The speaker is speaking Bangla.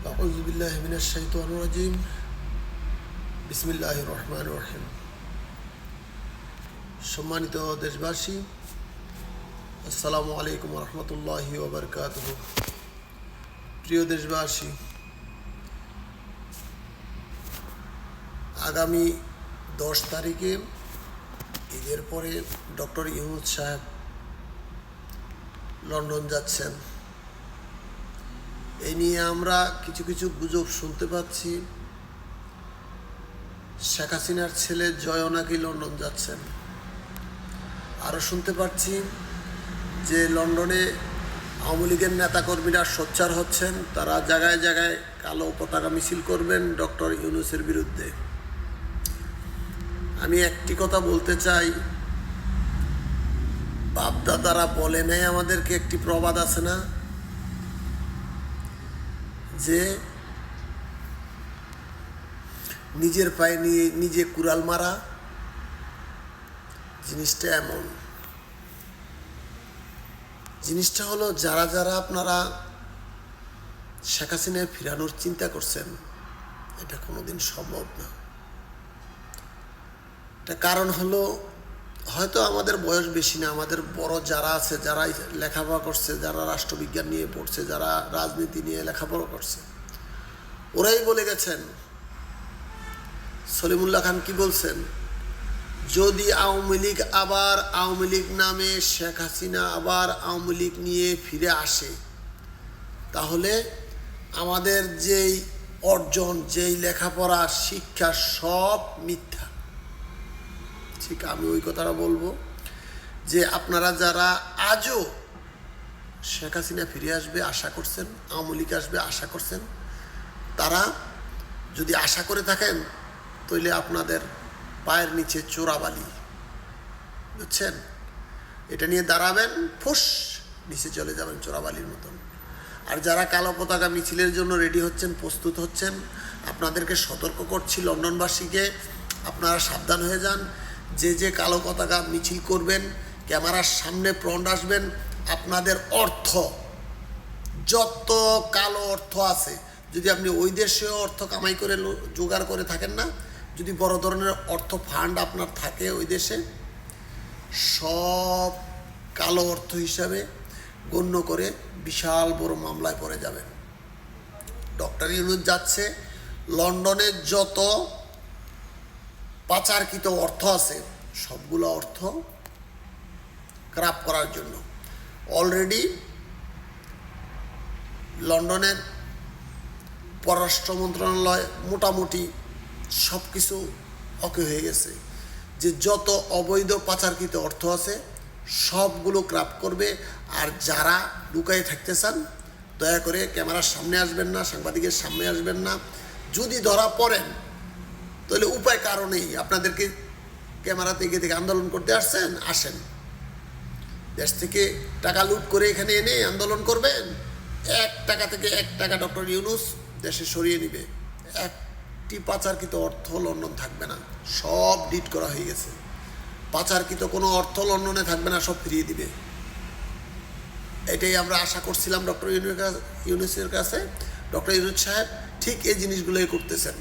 আউযু বিল্লাহি মিনাশ শাইতানির রাজিম। বিসমিল্লাহির রহমানির রহিম। সম্মানিত দেশবাসী, আসসালামু আলাইকুম ওয়া রাহমাতুল্লাহি ওয়া বারাকাতুহু। প্রিয় দেশবাসী, আগামী 10 তারিখে ঈদের পরে ডক্টর ইউনূস সাহেব লন্ডন যাচ্ছেন। এই নিয়ে আমরা কিছু কিছু গুজব শুনতে পাচ্ছি। শেখ হাসিনার ছেলে জয়ও নাকি লন্ডন যাচ্ছেন। আরও শুনতে পাচ্ছি যে লন্ডনে আওয়ামী লীগের নেতাকর্মীরা সোচ্চার হচ্ছেন, তারা জায়গায় জায়গায় কালো পতাকা মিছিল করবেন ডক্টর ইউনূসের বিরুদ্ধে। আমি একটি কথা বলতে চাই, বাপদাদারা বলে নেয় আমাদেরকে, একটি প্রবাদ আছে না যে নিজের পায়ে নিয়ে নিজে কুড়াল মারা। জিনিসটা এমন, জিনিসটা হলো যারা যারা আপনারা শেখ হাসিনায় ফিরানোর চিন্তা করছেন, এটা কোনোদিন সম্ভব না। এটা কারণ হলো, হয়তো আমাদের বয়স বেশি না, আমাদের বড় যারা আছে, যারা লেখাপড়া করছে, যারা রাষ্ট্রবিজ্ঞান নিয়ে পড়ছে, যারা রাজনীতি নিয়ে লেখাপড়া করছে, ওরাই বলে গেছেন। সলিমুল্লাহ খান কি বলছেন? যদি আওয়ামী লীগ আবার আওয়ামী লীগ নামে শেখ হাসিনা আবার আওয়ামী লীগ নিয়ে ফিরে আসে, তাহলে আমাদের যেই অর্জন, যেই লেখাপড়া, শিক্ষা সব মিথ্যা। ঠিক আমি ওই কথাটা বলবো যে আপনারা যারা আজও শেখ হাসিনা ফিরে আসবে আশা করছেন, আওয়ামী লীগ আসবে আশা করছেন, তারা যদি আশা করে থাকেন তাহলে আপনাদের পায়ের নিচে চোরাবালি, বুঝছেন? এটা নিয়ে দাঁড়াবেন, ফুস নিচে চলে যাবেন চোরাবালির মতন। আর যারা কালো পতাকা মিছিলের জন্য রেডি হচ্ছেন, প্রস্তুত হচ্ছেন, আপনাদেরকে সতর্ক করছি, লন্ডনবাসীকে আপনারা সাবধান হয়ে যান। যে যে কালো পতাকা মিছিল করবেন, ক্যামেরার সামনে ফ্রন্ট আসবেন, আপনাদের অর্থ, যত কালো অর্থ আছে, যদি আপনি ওই দেশেও অর্থ কামাই করে জোগাড় করে থাকেন না, যদি বড় ধরনের অর্থ ফান্ড আপনার থাকে ওই দেশে, সব কালো অর্থ হিসাবে গণ্য করে বিশাল বড় মামলায় পড়ে যাবেন। ডক্টর ইউনূস যাচ্ছে লন্ডনের যত পাচারকৃত অর্থ আছে সবগুলো অর্থ ক্রাপ করার জন্য। অলরেডি লন্ডনের পররাষ্ট্র মন্ত্রণালয় মোটামুটি সব কিছু ওকে হয়ে গেছে, যে যত অবৈধ পাচারকৃত অর্থ আছে সবগুলো ক্রাপ করবে। আর যারা লুকায়ে থাকতে চান, দয়া করে ক্যামেরার সামনে আসবেন না, সাংবাদিকের সামনে আসবেন না। যদি ধরা পড়েন তাহলে উপায় কারণেই, আপনাদেরকে ক্যামেরা থেকে আন্দোলন করতে আসছেন, আসেন। দেশ থেকে টাকা লুট করে এখানে এনে আন্দোলন করবেন, 1 টাকা থেকে 1 টাকা ডক্টর ইউনূস দেশে সরিয়ে নিবে। একটি পাচারকৃত অর্থ লন্ডন থাকবে না, সব ডিট করা হয়ে গেছে। পাচারকৃত কোনো অর্থ লন্ডনে থাকবে না, সব ফিরিয়ে দিবে। এটাই আমরা আশা করছিলাম ডক্টর ইউনূসের কাছে। ডক্টর ইউনূস সাহেব ঠিক এই জিনিসগুলোই করতেছেন।